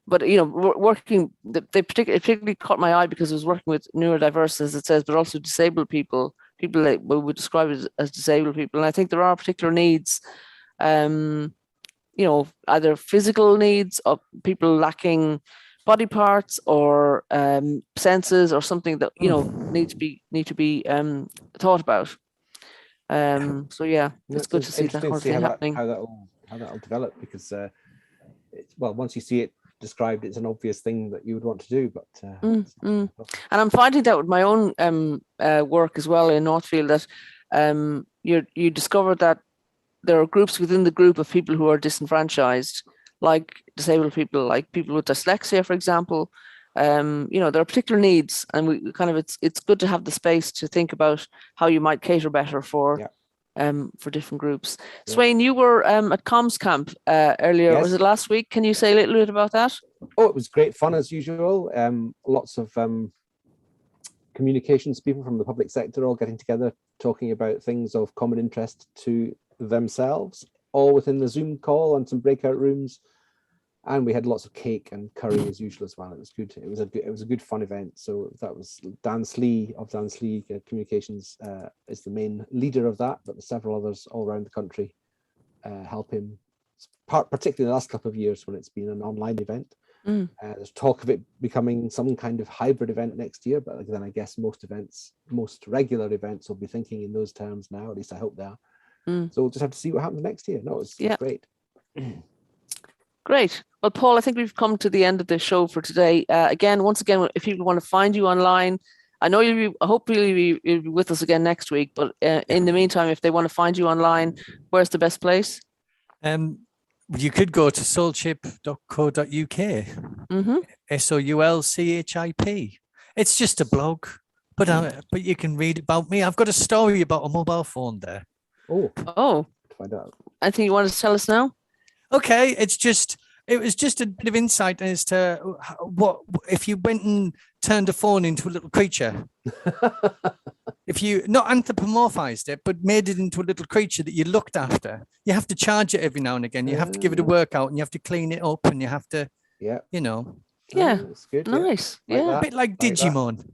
But working, they particularly caught my eye because I was working with neurodiverse, as it says, but also disabled people that we would describe as disabled people. And I think there are particular needs, either physical needs of people lacking body parts or senses or something that need to be thought about. It's good to see that kind of thing happening. How that'll develop, because once you see it described, it's an obvious thing that you would want to do. But and I'm finding that with my own work as well in Northfield, that you discover that there are groups within the group of people who are disenfranchised, like disabled people, like people with dyslexia, for example. There are particular needs, and we kind of it's good to have the space to think about how you might cater better for different groups. Sweyn, you were at Comms Camp earlier. Yes. Was it last week? Can you say a little bit about that? Oh, it was great fun as usual. Lots of communications people from the public sector all getting together, talking about things of common interest to themselves, all within the Zoom call and some breakout rooms. And we had lots of cake and curry as usual as well. It was good. It was a good fun event. So that was Danske of Danske Communications is the main leader of that, but there's several others all around the country help him, particularly the last couple of years when it's been an online event. There's talk of it becoming some kind of hybrid event next year, but then I guess most regular events will be thinking in those terms now. At least I hope they are. So we'll just have to see what happens next year. No, it's great. Great. Well, Paul, I think we've come to the end of the show for today. Once again, if people want to find you online, I know hopefully you'll be with us again next week, but in the meantime, if they want to find you online, where's the best place? You could go to soulchip.co.uk. SOULCHIP. It's just a blog, but you can read about me. I've got a story about a mobile phone there. Oh. Find out. Anything you want to tell us now? Okay, it was just a bit of insight as to what if you went and turned a phone into a little creature. If you not anthropomorphized it, but made it into a little creature that you looked after, you have to charge it every now and again. You have to give it a workout, and you have to clean it up, and you have to, Yeah, that's good. nice. Like a bit like Digimon.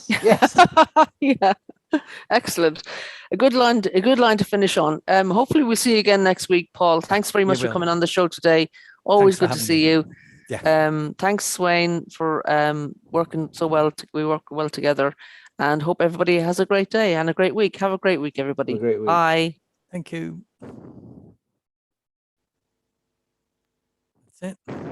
Yes. Yeah, excellent. A good line to finish on. Hopefully we'll see you again next week, Paul. Thanks very much for coming on the show today. Always good to see you. Yeah. Thanks, Sweyn, for working so well. We work well together, and hope everybody has a great day and a great week. Have a great week, everybody. Bye. Thank you. That's it.